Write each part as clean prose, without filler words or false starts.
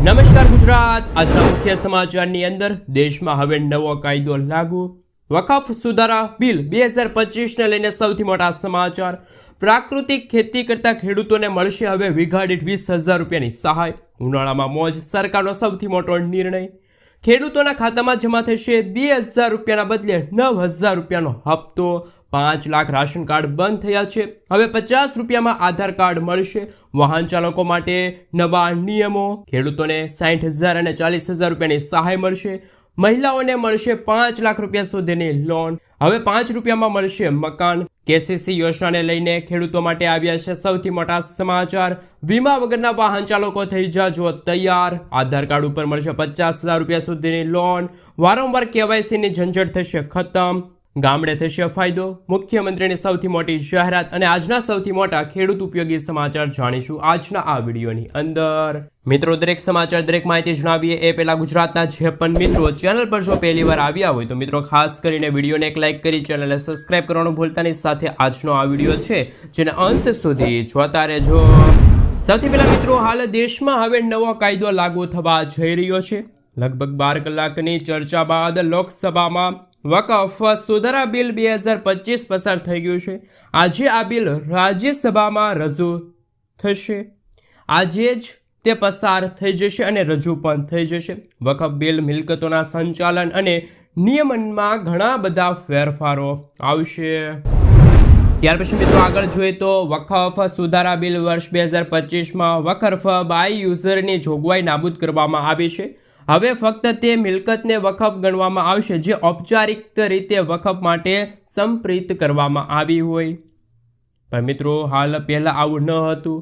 નમસ્કાર ગુજરાત। આજના મુખ્ય સમાચારની અંદર દેશમાં હવે નવો કાયદો લાગુ, વકફ સુધારા બિલ 2025ને લઈને સૌથી મોટા સમાચાર। પ્રાકૃતિક ખેતી કરતા ખેડૂતોને મળશે હવે વીઘા દીઠ 20,000 રૂપિયાની સહાય। ઉનાળામાં મોજ, સરકારનો સૌથી મોટો નિર્ણય। ખેડૂતોના ખાતામાં જમા થશે 2,000 રૂપિયાના બદલે 9,000 રૂપિયાનો હપ્તો। 5 લાખ રાશન કાર્ડ બંધ થયા છે, હવે 50 રૂપિયામાં આધાર કાર્ડ મળશે। વાહન ચાલકો માટે નવા નિયમો, ખેડૂતોને 60,000 અને 40,000 રૂપિયાની સહાય મળશે। મહિલાઓને મળશે 5 લાખ રૂપિયા સુધીની લોન, હવે 5 રૂપિયામાં મળશે મકાન। કેસીસી યોજનાને લઈને ખેડૂતો માટે આવ્યા છે સૌથી મોટા સમાચાર। વીમા વગરના વાહન ચાલકો થઈ જાજો તૈયાર, આધાર કાર્ડ ઉપર મળશે 50,000 રૂપિયા સુધીની લોન। વારંવાર કેવાયસીની ઝંઝટ થશે ખતમ, ગામડે થશે ફાયદો। મુખ્યમંત્રીની સૌથી મોટી જાહેરાત અને આજના સૌથી મોટા ખેડૂત ઉપયોગી સમાચાર જાણીશું આજના આ વિડીયોની અંદર। મિત્રો, દરેક સમાચાર, દરેક માહિતી જણાવીએ એ પહેલા ગુજરાતના જે પણ મિત્રો ચેનલ પર જો પહેલી વાર આવ્યા હોય તો મિત્રો ખાસ કરીને વિડીયોને એક લાઇક કરી ચેનલને સબસ્ક્રાઇબ કરવાનું ભૂલતા નહીં। સાથે આજનો આ વિડીયો છે જેને અંત સુધી જોતા રહેજો। સૌથી પહેલા મિત્રો, હાલ દેશમાં હવે નવો કાયદો લાગુ થવા જઈ રહ્યો છે। લગભગ 12 કલાકની ચર્ચા બાદ લોકસભામાં વકફ સુધારા બિલ 2025 પસાર થઈ ગયું છે। આજે આ બિલ રાજ્યસભામાં રજૂ થશે, આજે જ તે પસાર થઈ જશે અને રજૂ પણ થઈ જશે। વકફ બિલ મિલકતોના સંચાલન અને નિયમનમાં ઘણા બધા ફેરફારો આવશે। ત્યાર પછી મિત્રો આગળ જોઈએ તો વકફ સુધારા બિલ વર્ષ 2025માં વકફ બાય યુઝરની જોગવાઈ નાબૂદ કરવામાં આવી છે। હવે ફક્ત તે મિલકતને વકફ ગણવામાં આવશે જે ઔપચારિક રીતે વકફ માટે સંપ્રીત કરવામાં આવી હોય, પણ મિત્રો હાલ પહેલા આવું ન હતું।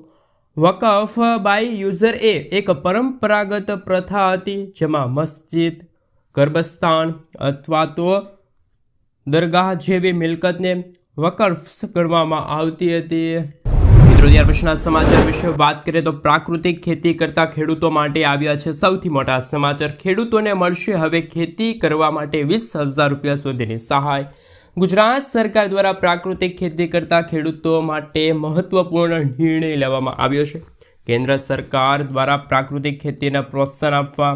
વકફ બાય યુઝર એ એક પરંપરાગત પ્રથા હતી જેમાં મસ્જિદ, ગર્ભસ્થાન અથવા તો દરગાહ જેવી મિલકતને વકફ ગણવામાં આવતી હતી। મિત્રો, ત્યાર પછીના સમાચાર વિશે વાત કરીએ તો પ્રાકૃતિક ખેતી કરતા ખેડૂતો માટે આવ્યા છે સૌથી મોટા સમાચાર। ખેડૂતોને મળશે હવે ખેતી કરવા માટે 20,000 રૂપિયા સુધીની સહાય। ગુજરાત સરકાર દ્વારા પ્રાકૃતિક ખેતી કરતા ખેડૂતો માટે મહત્વપૂર્ણ નિર્ણય લેવામાં આવ્યો છે। કેન્દ્ર સરકાર દ્વારા પ્રાકૃતિક ખેતીને પ્રોત્સાહન આપવા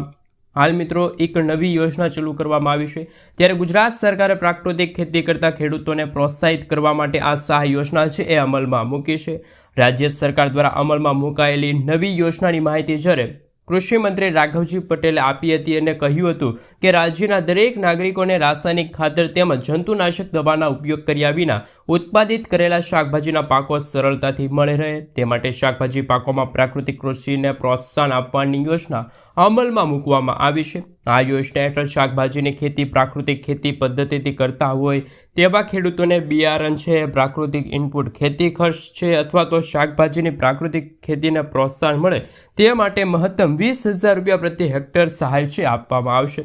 હાલ મિત્રો એક નવી યોજના ચાલુ કરવામાં આવી છે। ત્યારે ગુજરાત સરકારે પ્રાકૃતિક ખેતી કરતા ખેડૂતોને પ્રોત્સાહિત કરવા માટે આ સહાય યોજના છે એ અમલમાં મૂકી છે। રાજ્ય સરકાર દ્વારા અમલમાં મુકાયેલી નવી યોજનાની માહિતી જ્યારે કૃષિ મંત્રી રાઘવજી પટેલે આપી હતી અને કહ્યું હતું કે રાજ્યના દરેક નાગરિકોને રાસાયણિક ખાતર તેમજ જંતુનાશક દવાના ઉપયોગ કર્યા વિના ઉત્પાદિત કરેલા શાકભાજીના પાકો સરળતાથી મળી રહે તે માટે શાકભાજી પાકોમાં પ્રાકૃતિક કૃષિને પ્રોત્સાહન આપવાની યોજના અમલમાં મૂકવામાં આવી છે। આ યોજના હેઠળ શાકભાજીની ખેતી પ્રાકૃતિક ખેતી પદ્ધતિથી કરતા હોય તેવા ખેડૂતોને બિયારણ છે, પ્રાકૃતિક ઇનપુટ ખેતી ખર્ચ છે અથવા તો શાકભાજીની પ્રાકૃતિક ખેતીને પ્રોત્સાહન મળે તે માટે મહત્તમ 20,000 રૂપિયા પ્રતિ હેક્ટર સહાય છે આપવામાં આવશે।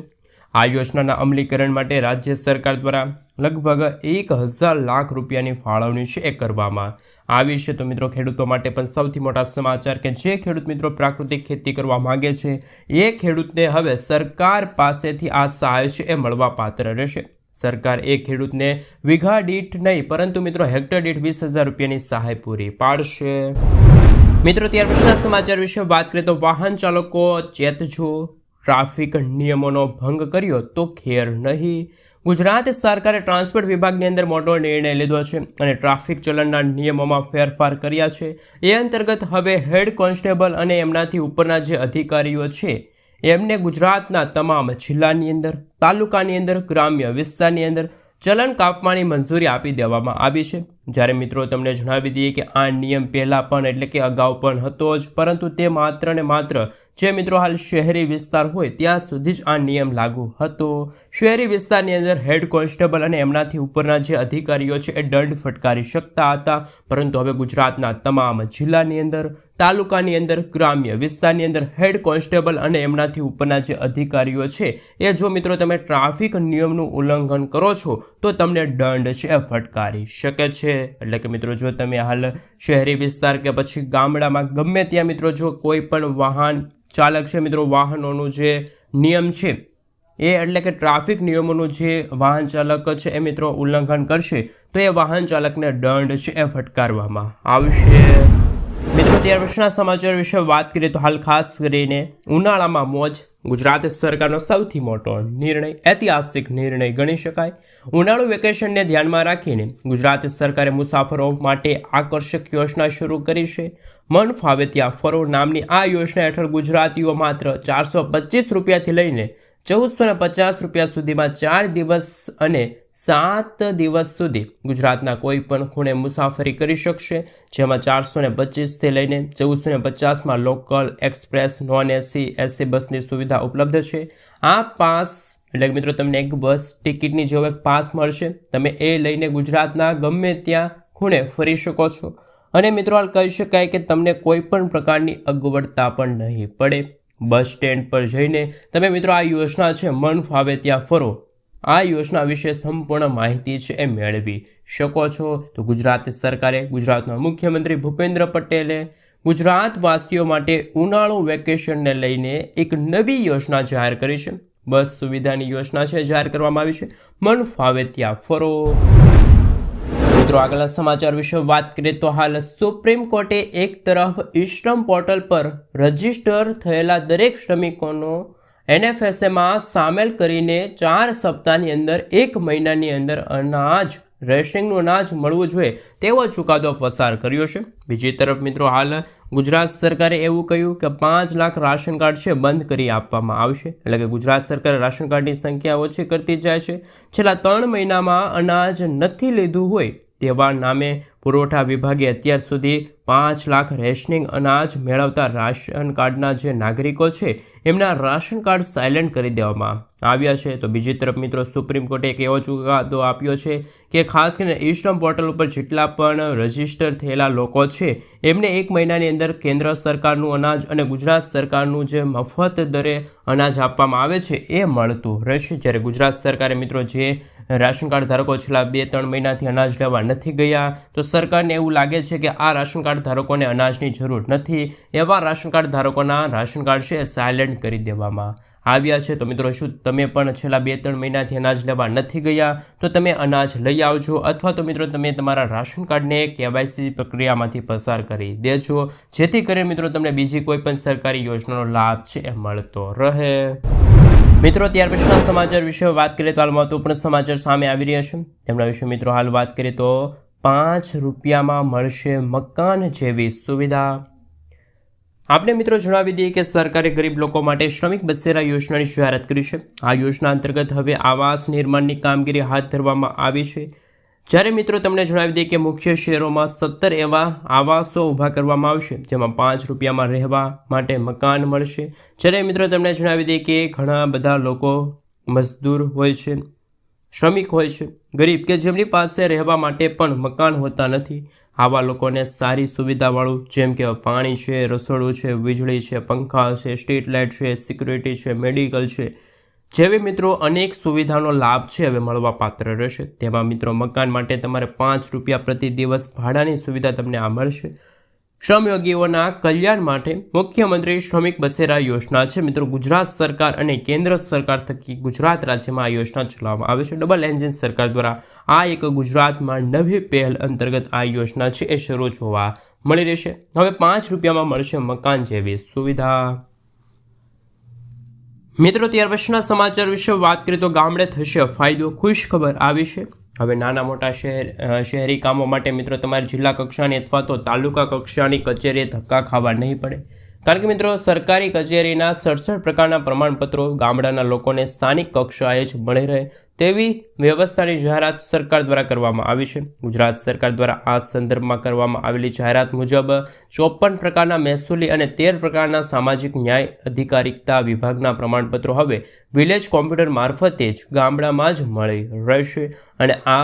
આ યોજનાના અમલીકરણ માટે રાજ્ય સરકાર દ્વારા લગભગ 1,000 લાખ રૂપિયાની ફાળવણી છે એ કરવામાં આવી છે। તો મિત્રો, ખેડૂતો માટે પણ સૌથી મોટા સમાચાર કે જે ખેડૂત મિત્રો પ્રાકૃતિક ખેતી કરવા માંગે છે એ ખેડૂતને હવે સરકાર પાસેથી આ સહાય છે એ મળવા પાત્ર રહેશે। સરકાર એ ખેડૂતને વીઘા દીઠ નહીં પરંતુ મિત્રો હેક્ટર દીઠ 20,000 રૂપિયાની સહાય પૂરી પાડશે। મિત્રો, ત્યાર પછીના સમાચાર વિશે વાત કરીએ તો વાહન ચાલકો ચેતજો, ટ્રાફિક નિયમોનો ભંગ કર્યો તો ખેર નહીં। ગુજરાત સરકારે ટ્રાન્સપોર્ટ વિભાગની અંદર મોટો નિર્ણય લીધો છે અને ટ્રાફિક ચલણના નિયમોમાં ફેરફાર કર્યા છે। એ અંતર્ગત હવે હેડ કોન્સ્ટેબલ અને એમનાથી ઉપરના જે અધિકારીઓ છે એમને ગુજરાતના તમામ જિલ્લાની અંદર, તાલુકાની અંદર, ગ્રામ્ય વિસ્તારની અંદર ચલણ કાપવાની મંજૂરી આપી દેવામાં આવી છે। જ્યારે મિત્રો તમને જણાવી દઈએ કે આ નિયમ પહેલાં પણ એટલે કે અગાઉ પણ હતો જ, પરંતુ તે માત્ર ને માત્ર જે મિત્રો હાલ શહેરી વિસ્તાર હોય ત્યાં સુધી જ આ નિયમ લાગુ હતો। શહેરી વિસ્તારની અંદર હેડ કોન્સ્ટેબલ અને એમનાથી ઉપરના જે અધિકારીઓ છે એ દંડ ફટકારી શકતા હતા, પરંતુ હવે ગુજરાતના તમામ જિલ્લાની અંદર, તાલુકાની અંદર, ગ્રામ્ય વિસ્તારની અંદર હેડ કોન્સ્ટેબલ અને એમનાથી ઉપરના જે અધિકારીઓ છે એ જો મિત્રો તમે ટ્રાફિક નિયમનું ઉલ્લંઘન કરો છો તો તમને દંડ છે એ ફટકારી શકે છે। એટલે કે મિત્રો જો તમે હાલ શહેરી વિસ્તાર કે પછી ગામડામાં ગમે ત્યાં મિત્રો જો કોઈ પણ વાહન ચાલક છે મિત્રો વાહનોનું જે નિયમ છે એ એટલે કે ટ્રાફિક નિયમોનું જે વાહન ચાલક છે એ મિત્રો ઉલ્લંઘન કરશે તો એ વાહન ચાલકને દંડ છે એ ફટકારવામાં આવશે। મિત્રો ત્યાર પછીના સમાચાર વિશે વાત કરીએ તો હાલ ખાસ કરીને ઉનાળામાં મોજ ગુજરાત સરકારનો સૌથી મોટો નિર્ણય, ઐતિહાસિક નિર્ણય ગણી શકાય. ઉનાળુ વેકેશનને ધ્યાનમાં રાખીને ગુજરાત સરકારે મુસાફરો માટે આકર્ષક યોજના શરૂ કરી છે. મન ફાવે ત્યાં ફરો નામની આ યોજના હેઠળ ગુજરાતીઓ માત્ર 425 રૂપિયાથી લઈને 1450 રૂપિયા સુધીમાં 4 દિવસ અને 7 દિવસ સુધી ગુજરાતના કોઈ પણ ખૂણે મુસાફરી કરી શકશે. જેમાં 425થી લઈને 1450માં લોકલ, એક્સપ્રેસ, નોન એસી, એસી બસની સુવિધા ઉપલબ્ધ છે. આ પાસ એટલે મિત્રો તમને એક બસ ટિકિટની જેવો એક પાસ મળશે. તમે એ લઈને ગુજરાતના ગમે ત્યાં ખૂણે ફરી શકો છો. અને મિત્રો હાલ કહી શકાય કે તમને કોઈ પણ પ્રકારની અગવડતા પણ નહીં પડે. બસ સ્ટેન્ડ પર જઈને તમે મિત્રો આ યોજના છે મન ફાવે ત્યાં ફરો, આ યોજના વિશે સંપૂર્ણ માહિતી છે એ મેળવી શકો છો. તો ગુજરાત સરકારે, ગુજરાતના મુખ્યમંત્રી ભૂપેન્દ્ર પટેલે ગુજરાતવાસીઓ માટે ઉનાળુ વેકેશનને લઈને એક નવી યોજના જાહેર કરી છે. બસ સુવિધાની યોજના છે જાહેર કરવામાં આવી છે, મન ફાવે ત્યાં ફરો. મિત્રો આગળના સમાચાર વિશે વાત કરીએ તો હાલ સુપ્રીમ કોર્ટે એક તરફ ઈ-શ્રમ પોર્ટલ પર રજીસ્ટર થયેલા દરેક શ્રમિકોનો NFSAમાં સામેલ કરીને 4 સપ્તાહની અંદર 1 મહિનાની અંદર અનાજ, રેશનિંગનું અનાજ મળવું જોઈએ તેવો ચુકાદો પસાર કર્યો છે. બીજી તરફ મિત્રો હાલ ગુજરાત સરકારે એવું કહ્યું કે 5 લાખ રાશન કાર્ડ છે બંધ કરી આપવામાં આવશે. એટલે કે ગુજરાત સરકારે રાશન કાર્ડની સંખ્યા ઓછી કરતી જાય છે. છેલ્લા 3 મહિનામાં અનાજ નથી લીધું હોય તેવા નામે પુરવઠા વિભાગે અત્યાર સુધી 5 લાખ રેશનિંગ અનાજ મેળવતા રાશન કાર્ડના જે નાગરિકો છે એમના રાશન કાર્ડ સાયલેન્ટ કરી દેવામાં આવ્યા છે. તો બીજી તરફ મિત્રો સુપ્રીમ કોર્ટે એક એવો ચુકાદો આપ્યો છે કે ખાસ કરીને ઈ-શ્રમ પોર્ટલ ઉપર જેટલા પણ રજીસ્ટર થયેલા લોકો છે એમને 1 મહિનાની અંદર કેન્દ્ર સરકારનું અનાજ અને ગુજરાત સરકારનું જે મફત દરે અનાજ આપવામાં આવે છે એ મળતું રહેશે. જ્યારે ગુજરાત સરકારે મિત્રો જે રાશન કાર્ડ ધારકો છેલ્લા 2-3 મહિનાથી અનાજ લેવા નથી ગયા તો સરકારને એવું લાગે છે કે આ રાશન કાર્ડ ધારકોને અનાજની જરૂર નથી, એવા રાશન કાર્ડ ધારકોના રાશન કાર્ડ છે સાયલેન્ટ કરી દેવામાં આવ્યા છે. તો મિત્રો શું તમે પણ છેલ્લા 2-3 મહિનાથી અનાજ લેવા નથી ગયા તો તમે અનાજ લઈ આવજો, અથવા તો મિત્રો તમે તમારા રાશન કાર્ડને KYC પ્રક્રિયામાંથી પસાર કરી દેજો, જેથી કરીને મિત્રો તમને બીજી કોઈ પણ સરકારી યોજનાનો લાભ છે એ મળતો રહે. મિત્રો ત્યાર પછીના સમાચાર વિશે વાત કરીએ તો હાલ મહત્વપૂર્ણ સમાચાર સામે આવી રહ્યા છે. તેમના વિશે મિત્રો હાલ વાત કરીએ તો 5 રૂપિયામાં મળશે મકાન જેવી સુવિધા. આપણે મિત્રો જણાવી દઈએ કે સરકારે ગરીબ લોકો માટે શ્રમિક બસેરા યોજનાની જાહેરાત કરી છે. આ યોજના અંતર્ગત હવે આવાસ નિર્માણની કામગીરી હાથ ધરવામાં આવી છે. જ્યારે મિત્રો તમને જણાવી દઈએ કે મુખ્ય શહેરોમાં 17 એવા આવાસો ઊભા કરવામાં આવશે, જેમાં 5 રૂપિયામાં રહેવા માટે મકાન મળશે. જ્યારે મિત્રો તમને જણાવી દઈએ કે ઘણા બધા લોકો મજદૂર હોય છે, શ્રમિક હોય છે, ગરીબ કે જેમની પાસે રહેવા માટે પણ મકાન હોતા નથી. આવા લોકોને સારી સુવિધાવાળું જેમ કે પાણી છે, રસોડું છે, વીજળી છે, પંખા છે, સ્ટ્રીટ લાઇટ છે, સિક્યુરિટી છે, મેડિકલ છે જેવી મિત્રો અનેક સુવિધાનો લાભ છે હવે મળવા પાત્ર રહેશે. તેમાં મિત્રો મકાન માટે તમારે 5 રૂપિયા પ્રતિ દિવસ ભાડાની સુવિધા તમને આ મળશે. શ્રમયોગીઓના કલ્યાણ માટે મુખ્યમંત્રી શ્રમિક બસેરા યોજના છે મિત્રો ગુજરાત સરકાર અને કેન્દ્ર સરકાર થકી ગુજરાત રાજ્યમાં આ યોજના ચલાવવામાં આવે છે. ડબલ એન્જિન સરકાર દ્વારા આ એક ગુજરાતમાં નવી પહેલ અંતર્ગત આ યોજના છે એ શરૂ જોવા મળી રહેશે. હવે 5 રૂપિયામાં મળશે મકાન જેવી સુવિધા. મિત્રો ત્યાર પછીના સમાચાર વિશે વાત કરીએ તો ગામડે થશે ફાયદો. ખુશ ખબર આવી છે. હવે નાના મોટા શહેરી કામો માટે મિત્રો તમારે જિલ્લા કક્ષાની અથવા તો તાલુકા કક્ષાની કચેરીએ ધક્કા ખાવા નહીં પડે. કારણ કે મિત્રો સરકારી કચેરીના 67 પ્રકારના પ્રમાણપત્રો ગામડાના લોકોને સ્થાનિક કક્ષાએ જ મળી રહે તેવી વ્યવસ્થાની જાહેરાત સરકાર દ્વારા કરવામાં આવી છે. ગુજરાત સરકાર દ્વારા આ સંદર્ભમાં કરવામાં આવેલી જાહેરાત મુજબ 54 પ્રકારના મહેસૂલી અને 13 પ્રકારના સામાજિક ન્યાય અધિકારિકતા વિભાગના પ્રમાણપત્રો હવે વિલેજ કોમ્પ્યુટર મારફતે જ ગામડામાં જ મળી રહેશે. અને આ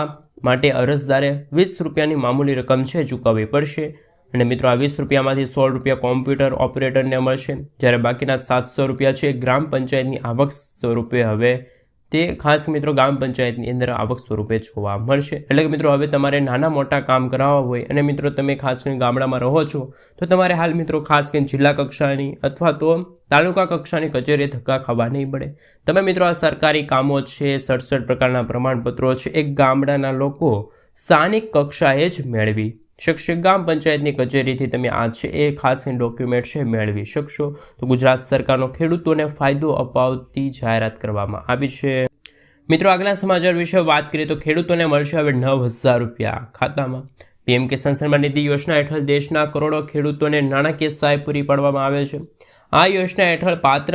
માટે અરજદારે 20 રૂપિયાની મામૂલી રકમ છે ચૂકવવી પડશે. અને મિત્રો આ 20 રૂપિયામાંથી 16 રૂપિયા કોમ્પ્યુટર ઓપરેટરને મળશે, જ્યારે બાકીના 700 રૂપિયા છે ગ્રામ પંચાયતની આવક સ્વરૂપે હવે તે ખાસ મિત્રો ગ્રામ પંચાયતની અંદર આવક સ્વરૂપે જોવા મળશે. એટલે કે મિત્રો હવે તમારે નાના મોટા કામ કરાવવા હોય અને મિત્રો તમે ખાસ કરીને ગામડામાં રહો છો તો તમારે હાલ મિત્રો ખાસ કરીને જિલ્લા કક્ષાની અથવા તો તાલુકા કક્ષાની કચેરીએ ધક્કા ખાવા નહીં પડે. તમે મિત્રો આ સરકારી કામો છે, 67 પ્રકારના પ્રમાણપત્રો છે, એક ગામડાના લોકો સ્થાનિક કક્ષાએ જ મેળવી શકશે। ગ્રામ પંચાયતની કચેરીથી તમે આ છે એ ખાસ ડોક્યુમેન્ટ છે મેળવી શકશો। તો ગુજરાત સરકારનો ખેડૂતોને ફાયદો અપાવતી જાહેરાત કરવામાં આવી છે। મિત્રો આગલા સમાચાર વિશે વાત કરીએ તો ખેડૂતોને મળશે હવે 9,000 રૂપિયા ખાતામાં। પીએમ કિસાન સન્માન નિધિ યોજના હેઠળ દેશના કરોડો ખેડૂતોને નાણાકીય સહાય પૂરી પાડવામાં આવે છે। આ યોજના હેઠળ પાત્ર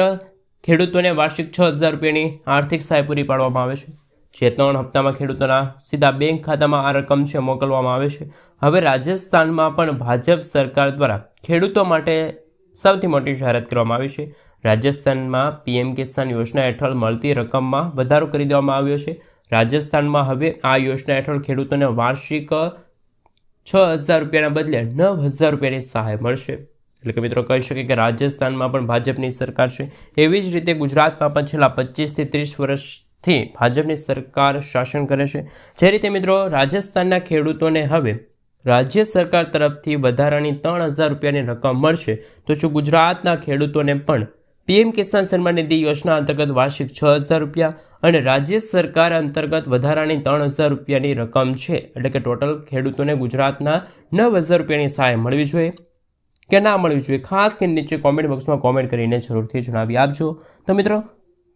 ખેડૂતોને વાર્ષિક 6,000 રૂપિયાની આર્થિક સહાય પૂરી પાડવામાં આવે છે, જે 3 હપ્તામાં ખેડૂતોના સીધા બેંક ખાતામાં આ રકમ છે મોકલવામાં આવે છે। હવે રાજસ્થાનમાં પણ ભાજપ સરકાર દ્વારા ખેડૂતો માટે સૌથી મોટી જાહેરાત કરવામાં આવી છે। રાજસ્થાનમાં પીએમ કિસાન યોજના હેઠળ મળતી રકમમાં વધારો કરી દેવામાં આવ્યો છે। રાજસ્થાનમાં હવે આ યોજના હેઠળ ખેડૂતોને વાર્ષિક 6,000 રૂપિયાના બદલે 9,000 રૂપિયાની સહાય મળશે। એટલે કે મિત્રો કહી શકીએ કે રાજસ્થાનમાં પણ ભાજપની સરકાર છે। એવી જ રીતે ગુજરાતમાં પણ છેલ્લા 25 થી 30 વર્ષથી ભાજપની સરકાર શાસન કરે છે। જે રીતે મિત્રો રાજસ્થાનના ખેડૂતોને હવે રાજ્ય સરકાર તરફથી વધારાની 3,000 રૂપિયાની રકમ મળશે, તો શું ગુજરાતના ખેડૂતોને પણ પીએમ કિસાન સન્માન નિધિ યોજના અંતર્ગત વાર્ષિક 6,000 રૂપિયા અને રાજ્ય સરકાર અંતર્ગત વધારાની 3,000 રૂપિયાની રકમ છે, એટલે કે ટોટલ ખેડૂતોને ગુજરાતના 9,000 રૂપિયાની સહાય મળવી જોઈએ કે ના મળવી જોઈએ? ખાસ કરીને નીચે કોમેન્ટ બોક્સમાં કોમેન્ટ કરીને જરૂરથી જણાવી આપજો। તો મિત્રો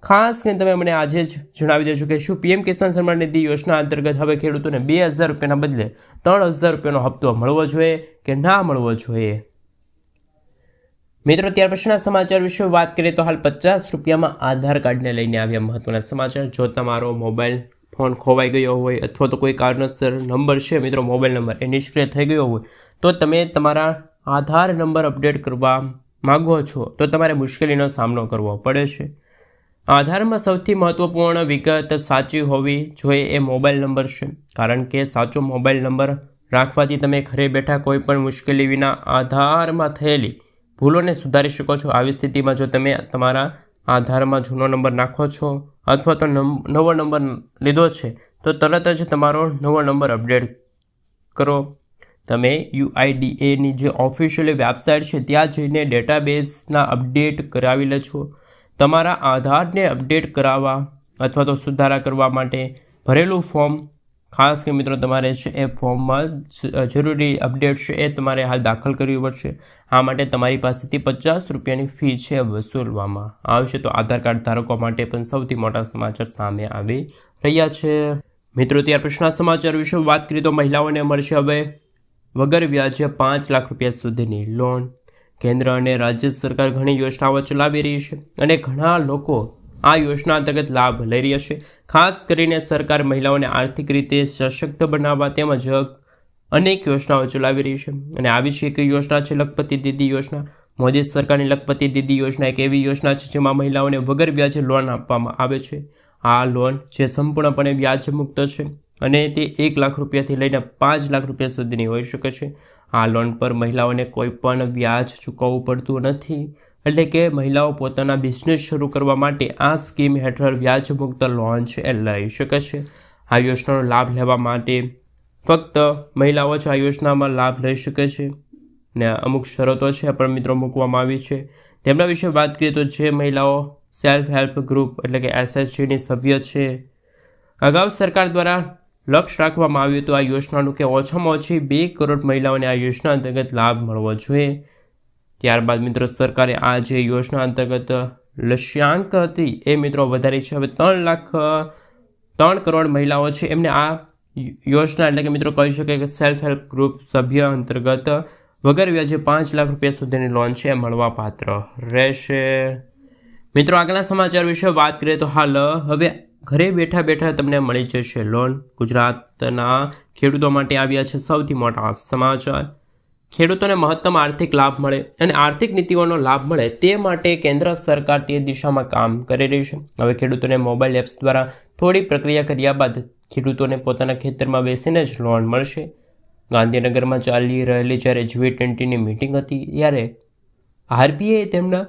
ખાસ કરીને તમે મને આજે જ જણાવી દેજો કે શું પીએમ કિસાન સન્માન નિધિ યોજના અંતર્ગત હવે ખેડૂતોને 2,000 રૂપિયાના બદલે 3,000 રૂપિયાનો હપ્તો મળવો જોઈએ કે ના મળવો જોઈએ? મિત્રો ત્યાર પછીના સમાચાર વિશે વાત કરીએ તો હાલ 50 રૂપિયામાં આધાર કાર્ડને લઈને આવ્યા મહત્વના સમાચાર। જો તમારો મોબાઈલ ફોન ખોવાઈ ગયો હોય અથવા તો કોઈ કારણસર નંબર છે મિત્રો મોબાઈલ નંબર એ નિષ્ક્રિય થઈ ગયો હોય તો તમે તમારા આધાર નંબર અપડેટ કરવા માગો છો તો તમારે મુશ્કેલીનો સામનો કરવો પડે છે। આધારમાં સૌથી મહત્વપૂર્ણ વિગત સાચી હોવી જોઈએ એ મોબાઈલ નંબર છે, કારણ કે સાચો મોબાઈલ નંબર રાખવાથી તમે ઘરે બેઠા કોઈ પણ મુશ્કેલી વિના આધારમાં થયેલી ભૂલોને સુધારી શકો છો। આવી સ્થિતિમાં જો તમે તમારા આધારમાં જૂનો નંબર નાખો છો અથવા તો નવો નંબર લીધો છે તો તરત જ તમારો નવો નંબર અપડેટ કરો। તમે UIDAની જે ઓફિશિયલ વેબસાઇટ છે ત્યાં જઈને ડેટાબેઝના અપડેટ કરાવી લેજો। તમારા આધારને અપડેટ કરાવવા અથવા તો સુધારા કરવા માટે ભરેલું ફોર્મ, ખાસ કે મિત્રો તમારે છે એ ફોર્મમાં જરૂરી અપડેટ છે એ તમારે હાલ દાખલ કરવી પડશે। આ માટે તમારી પાસેથી 50 રૂપિયાની ફી છે વસૂલવામાં આવશે। તો આધાર કાર્ડ ધારકો માટે પણ સૌથી મોટા સમાચાર સામે આવી રહ્યા છે। મિત્રો ત્યાર પછીના સમાચાર વિશે વાત કરીએ તો મહિલાઓને મળશે હવે વગર વ્યાજે 5 લાખ રૂપિયા સુધીની લોન। કેન્દ્ર અને રાજ્ય સરકાર ઘણી યોજનાઓ ચલાવી રહી છે અને ઘણા લોકો આ યોજના અંતર્ગત લાભ લઈ રહ્યા છે। ખાસ કરીને સરકાર મહિલાઓને આર્થિક રીતે સશક્ત બનાવવા તેમજ અનેક યોજનાઓ ચલાવી રહી છે અને આવી છે એક યોજના છે લખપતિ દીદી યોજના। મોદી સરકારની લખપતિ દીદી યોજના એક એવી યોજના છે જેમાં મહિલાઓને વગર વ્યાજે લોન આપવામાં આવે છે। આ લોન જે સંપૂર્ણપણે વ્યાજ મુક્ત છે અને તે 1 લાખ રૂપિયાથી લઈને 5 લાખ રૂપિયા સુધીની હોઈ શકે છે। આ લોન પર મહિલાઓને કોઈ પણ વ્યાજ ચૂકવવું પડતું નથી, એટલે કે મહિલાઓ પોતાના બિઝનેસ શરૂ કરવા માટે આ સ્કીમ હેઠળ વ્યાજ મુક્ત લોન છે એ લઈ શકે છે। આ યોજનાનો લાભ લેવા માટે ફક્ત મહિલાઓ જ આ યોજનામાં લાભ લઈ શકે છે ને અમુક શરતો છે પણ મિત્રો મૂકવામાં આવી છે। તેમના વિશે વાત કરીએ તો જે મહિલાઓ સેલ્ફ હેલ્પ ગ્રુપ એટલે કે SHGની સભ્ય છે, અગાઉ સરકાર દ્વારા લક્ષ્ય રાખવામાં આવ્યું હતું આ યોજનાનું કે ઓછામાં ઓછી 2 કરોડ મહિલાઓને આ યોજના અંતર્ગત લાભ મળવો જોઈએ। ત્યારબાદ મિત્રો સરકારે આ જે યોજના અંતર્ગત લક્ષ્યાંક હતી એ મિત્રો વધારી છે। હવે 3 કરોડ મહિલાઓ છે એમને આ યોજના એટલે કે મિત્રો કહી શકાય કે સેલ્ફ હેલ્પ ગ્રુપ સભ્ય અંતર્ગત વગર વ્યાજે 5 લાખ રૂપિયા સુધીની લોન છે એ મળવા પાત્ર રહેશે। મિત્રો આગળના સમાચાર વિશે વાત કરીએ તો હાલ હવે ઘરે બેઠા બેઠા તમને મળી જશે લોન। ગુજરાતના ખેડૂતો માટે આવ્યા છે સૌથી મોટા સમાચાર। ખેડૂતોને મહત્તમ આર્થિક લાભ મળે અને આર્થિક નીતિઓનો લાભ મળે તે માટે કેન્દ્ર સરકાર તે દિશામાં કામ કરી રહી છે। હવે ખેડૂતોને મોબાઈલ એપ્સ દ્વારા થોડી પ્રક્રિયા કર્યા બાદ ખેડૂતોને પોતાના ખેતરમાં બેસીને જ લોન મળશે। ગાંધીનગરમાં ચાલી રહેલી જ્યારે G20ની મિટિંગ હતી ત્યારે RBIએ તેમના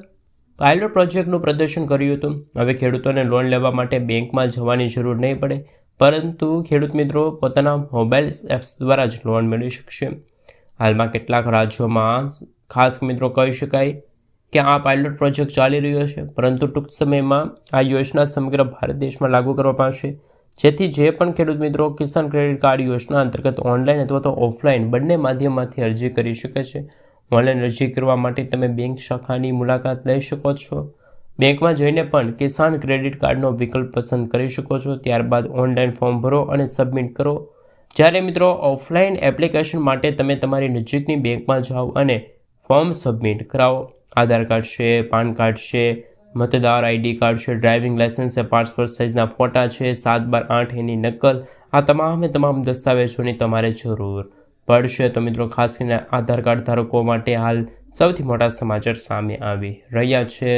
પાયલોટ પ્રોજેક્ટનું પ્રદર્શન કર્યું હતું। હવે ખેડૂતોને લોન લેવા માટે બેંકમાં જવાની જરૂર નહીં પડે, પરંતુ ખેડૂત મિત્રો પોતાના મોબાઈલ એપ્સ દ્વારા જ લોન મેળવી શકશે। હાલમાં કેટલાક રાજ્યોમાં ખાસ મિત્રો કહી શકાય કે આ પાયલોટ પ્રોજેક્ટ ચાલી રહ્યો છે, પરંતુ ટૂંક સમયમાં આ યોજના સમગ્ર ભારત દેશમાં લાગુ કરવામાં આવશે। જેથી જે પણ ખેડૂત મિત્રો કિસાન ક્રેડિટ કાર્ડ યોજના અંતર્ગત ઓનલાઈન અથવા તો ઓફલાઈન બંને માધ્યમમાંથી અરજી કરી શકે છે. ઓનલાઈન અરજી કરવા માટે તમે બેંક શાખાની મુલાકાત લઈ શકો છો. બેંકમાં જઈને પણ કિસાન ક્રેડિટ કાર્ડનો વિકલ્પ પસંદ કરી શકો છો. ત્યારબાદ ઓનલાઈન ફોર્મ ભરો અને સબમિટ કરો. જ્યારે મિત્રો ઓફલાઈન એપ્લિકેશન માટે તમે તમારી નજીકની બેંકમાં જાઓ અને ફોર્મ સબમિટ કરાવો. આધાર કાર્ડ છે, પાન કાર્ડ છે, મતદાર આઈડી કાર્ડ છે, ડ્રાઇવિંગ લાઇસન્સ છે, પાસપોર્ટ સાઇઝના ફોટા છે, 7/8 એની નકલ, આ તમામ દસ્તાવેજોની તમારે જરૂર પડશે. તો મિત્રો ખાસ કરીને આધાર કાર્ડ ધારકો માટે હાલ સૌથી મોટા સમાચાર સામે આવી રહ્યા છે.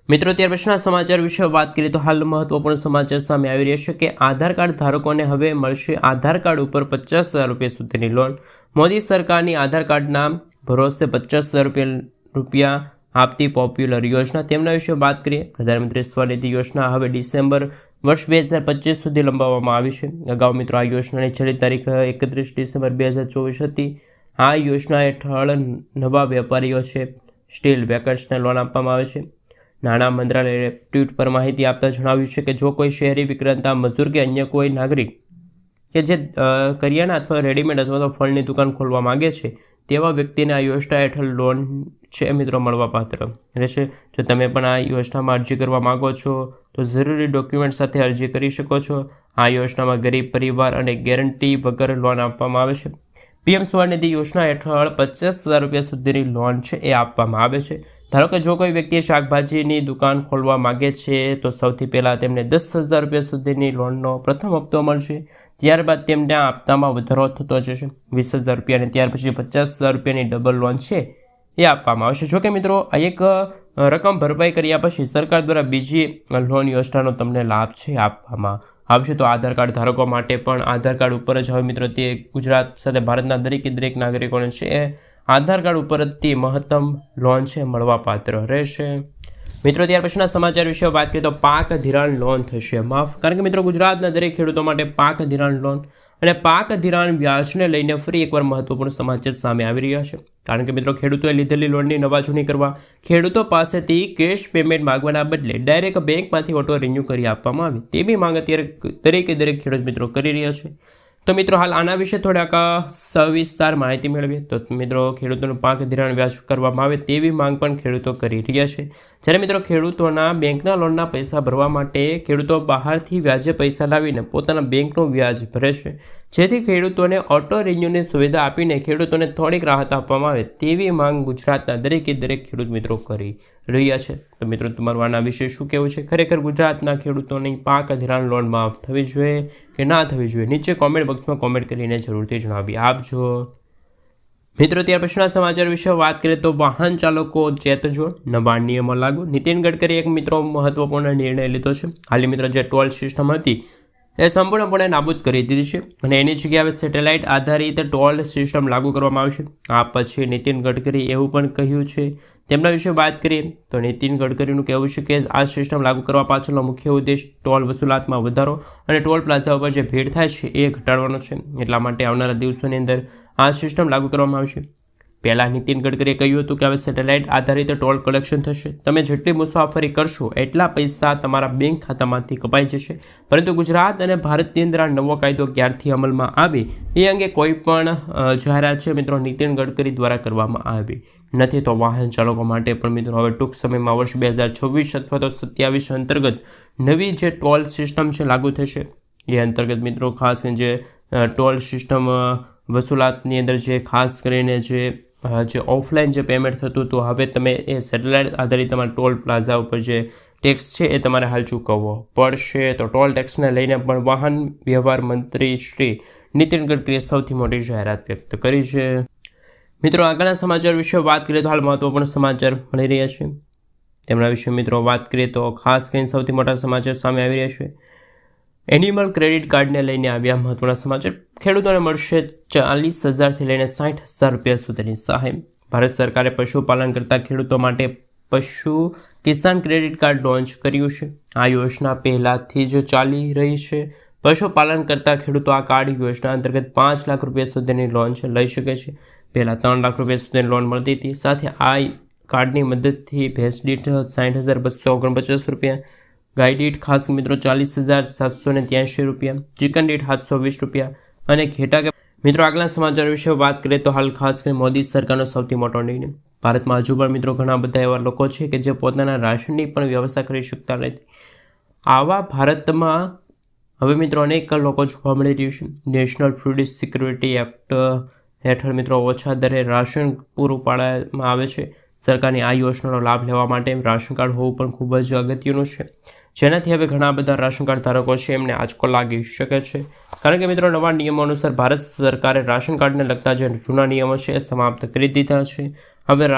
મિત્રો ત્યાર પછીના સમાચાર વિશે વાત કરીએ તો હાલ મહત્વપૂર્ણ સમાચાર સામે આવી રહ્યા છે કે આધાર કાર્ડ ધારકોને હવે મળશે આધાર કાર્ડ ઉપર 50,000 રૂપિયા સુધીની લોન. મોદી સરકારની આધાર કાર્ડના ભરોસે 50,000 રૂપિયા આપતી પોપ્યુલર યોજના, તેમના વિશે વાત કરીએ. પ્રધાનમંત્રી સ્વનિધિ યોજના હવે ડિસેમ્બર વર્ષ 2025 સુધી લંબાવવામાં આવી છે. અગાઉ મિત્રો આ યોજનાની છેલ્લી તારીખ 31 ડિસેમ્બર 2024 હતી. આ યોજના હેઠળ નવા વેપારીઓ છે સ્ટીલ વેકર્સને લોન આપવામાં આવે છે. નાણાં મંત્રાલયે ટ્વીટ પર માહિતી આપતા જણાવ્યું છે કે જો કોઈ શહેરી વિક્રેતા, મજૂર કે અન્ય કોઈ નાગરિક કે જે કરિયાણા અથવા રેડીમેડ અથવા તો ફળની દુકાન ખોલવા માગે છે તેવા વ્યક્તિને આ યોજના હેઠળ લોન છે મિત્રો મળવાપાત્ર રહેશે. જો તમે પણ આ યોજનામાં અરજી કરવા માગો છો તો જરૂરી ડોક્યુમેન્ટ સાથે અરજી કરી શકો છો. આ યોજનામાં ગરીબ પરિવાર અને ગેરંટી વગર લોન આપવામાં આવે છે. પીએમ સ્વનિધિ યોજના હેઠળ 50,000 રૂપિયા સુધીની લોન છે એ આપવામાં આવે છે. ધારો કે જો કોઈ વ્યક્તિ શાકભાજીની દુકાન ખોલવા માગે છે તો સૌથી પહેલાં તેમને 10,000 રૂપિયા સુધીની લોનનો પ્રથમ હપ્તો મળશે. ત્યારબાદ તેમને આ હપ્તામાં વધારો થતો જશે 20,000 રૂપિયા, અને ત્યાર પછી 50,000 રૂપિયાની ડબલ લોન છે એ આપવામાં આવશે. જોકે મિત્રો એક રકમ ભરપાઈ કર્યા પછી સરકાર દ્વારા બીજી લોન યોજનાનો તમને લાભ છે આપવામાં આવશે. તો આધાર કાર્ડ ધારકો માટે પણ આધાર કાર્ડ ઉપર જ હવે મિત્રો તે ગુજરાત સાથે ભારતના દરેક નાગરિકોને છે એ આધાર કાર્ડ ઉપરથી મહત્તમ લોન છે મળવાપાત્ર રહેશે. મિત્રો ત્યાર પછીના સમાચાર વિશે વાત કરીએ તો પાક ધિરાણ લોન થશે માફ. કારણ કે મિત્રો ગુજરાતના દરેક ખેડૂતો માટે પાક ધિરાણ લોન અને પાક ધિરાણ વ્યાજને લઈને ફરી એકવાર મહત્વપૂર્ણ સમાચાર સામે આવી રહ્યા છે. કારણ કે મિત્રો ખેડૂતોએ લીધેલી લોનની નવાજૂની કરવા ખેડૂતો પાસેથી કેશ પેમેન્ટ માગવાના બદલે ડાયરેક્ટ બેંકમાંથી ઓટો રિન્યૂ કરી આપવામાં આવે તેવી માંગ અત્યારે દરેક ખેડૂત મિત્રો કરી રહ્યા છે. તો મિત્રો હાલ આના વિશે થોડાક સવિસ્તાર માહિતી મેળવીએ તો મિત્રો ખેડૂતોનું પાક ધિરાણ વ્યાજ કરવામાં આવે તેવી માંગ પણ ખેડૂતો કરી રહ્યા છે. જ્યારે મિત્રો ખેડૂતોના બેંકના લોનના પૈસા ભરવા માટે ખેડૂતો બહારથી વ્યાજે પૈસા લાવીને પોતાના બેંકનું વ્યાજ ભરે છે. જેથી ખેડૂતોને ઓટો રિન્યુની સુવિધા આપીને ખેડૂતોને થોડીક રાહત આપવામાં આવે તેવી માંગ ગુજરાતના દરેક ખેડૂત મિત્રો કરી રહ્યા છે. તો મિત્રો તમારું આના વિશે શું કહેવું છે? ખરેખર ગુજરાતના ખેડૂતોની પાક ધિરાણ લોન માફ થવી જોઈએ કે ના થવી જોઈએ? નીચે કોમેન્ટ બોક્સમાં કોમેન્ટ કરીને જરૂરથી જણાવી આપજો. મિત્રો ત્યાર પછીના સમાચાર વિશે વાત કરીએ તો વાહન ચાલકો ચેતજો, નવા નિયમો લાગુ. નીતિન ગડકરીએ એક મિત્રો મહત્વપૂર્ણ નિર્ણય લીધો છે. હાલ મિત્રો જે ટોલ સિસ્ટમ હતી એ સંપૂર્ણપણે નાબૂદ કરી દીધી છે અને એની જગ્યાએ સેટેલાઇટ આધારિત ટોલ સિસ્ટમ લાગુ કરવામાં આવશે. આ પછી નીતિન ગડકરી એવું પણ કહ્યું છે. તેમના વિશે વાત કરીએ તો નીતિન ગડકરીનું કહેવું છે કે આ સિસ્ટમ લાગુ કરવા પાછળનો મુખ્ય ઉદ્દેશ ટોલ વસૂલાતમાં વધારો અને ટોલ પ્લાઝા ઉપર જે ભીડ થાય છે એ ઘટાડવાનો છે. એટલા માટે આવનારા દિવસોની અંદર આ સિસ્ટમ લાગુ કરવામાં આવશે. પહેલાં નીતિન ગડકરીએ કહ્યું હતું કે હવે સેટેલાઇટ આધારિત ટોલ કલેક્શન થશે. તમે જેટલી મુસાફરી કરશો એટલા પૈસા તમારા બેંક ખાતામાંથી કપાઈ જશે. પરંતુ ગુજરાત અને ભારતની અંદર આ નવો કાયદો ક્યારથી અમલમાં આવે એ અંગે કોઈ પણ જાહેરાત છે મિત્રો નીતિન ગડકરી દ્વારા કરવામાં આવી નથી. તો વાહન ચાલકો માટે પણ મિત્રો હવે ટૂંક સમયમાં વર્ષ 2026 અથવા તો 27 અંતર્ગત નવી જે ટોલ સિસ્ટમ છે લાગુ થશે. એ અંતર્ગત મિત્રો ખાસ જે ટોલ સિસ્ટમ વસૂલાતની અંદર જે ખાસ કરીને જે ઓફલાઈન જે પેમેન્ટ થતું હતું હવે તમે એ સેટેલાઇટ આધારિત તમારા ટોલ પ્લાઝા ઉપર જે ટેક્સ છે એ તમારે હાલ ચૂકવવો પડશે. તો ટોલ ટેક્સને લઈને પણ વાહન વ્યવહાર મંત્રી શ્રી નીતિન ગડકરીએ સૌથી મોટી જાહેરાત વ્યક્ત કરી છે. મિત્રો આગળના સમાચાર વિશે વાત કરીએ તો હાલ મહત્વપૂર્ણ સમાચાર મળી રહ્યા છે. તેમના વિશે મિત્રો વાત કરીએ તો ખાસ કરીને સૌથી મોટા સમાચાર સામે આવી રહ્યા છે. એનિમલ ક્રેડિટ કાર્ડને લઈને આવ્યા મહત્વના સમાચાર. ખેડૂતોને મળશે 40,000થી લઈને 60,000 રૂપિયા સુધીની સહાય. ભારત સરકારે પશુપાલન કરતા ખેડૂતો માટે પશુ કિસાન ક્રેડિટ કાર્ડ લોન્ચ કર્યું છે. આ યોજના પહેલાંથી જ ચાલી રહી છે. પશુપાલન કરતા ખેડૂતો આ કાર્ડ યોજના અંતર્ગત 5 લાખ રૂપિયા સુધીની લોન લઈ શકે છે. પહેલાં 3 લાખ રૂપિયા સુધીની લોન મળતી હતી. સાથે આ કાર્ડની મદદથી ભેંસ દીઠ 60,249 રૂપિયા, ગાય દીઠ ખાસ મિત્રો 40,783 રૂપિયા, ચિકન દીઠ 720 રૂપિયા અને ઘેટા કે મિત્રો આગલા સમાચાર વિશે વાત કરીએ તો હાલ ખાસ કરીને મોદી સરકારનો સૌથી મોટો નિર્ણય. ભારતમાં હજુ પણ મિત્રો ઘણા બધા એવા લોકો છે કે જે પોતાના રાશનની પણ વ્યવસ્થા કરી શકતા નથી. આવા ભારતમાં હવે મિત્રો અનેક લોકો જોવા મળી રહ્યું છે. નેશનલ ફૂડ સિક્યુરિટી એક્ટ હેઠળ મિત્રો ઓછા દરે રાશન પૂરું પાડવામાં આવે છે. સરકારની આ યોજનાનો લાભ લેવા માટે રાશન કાર્ડ હોવું પણ ખૂબ જ અગત્યનું છે, જેનાથી હવે ઘણા બધા રાશન કાર્ડ ધારકો છે એમને આંચકો લાગી શકે છે. કારણ કે મિત્રો નવા નિયમો અનુસાર ભારત સરકારે રાશન કાર્ડને લગતા જે જૂના નિયમો છે એ સમાપ્ત કરી દીધા છે. હવે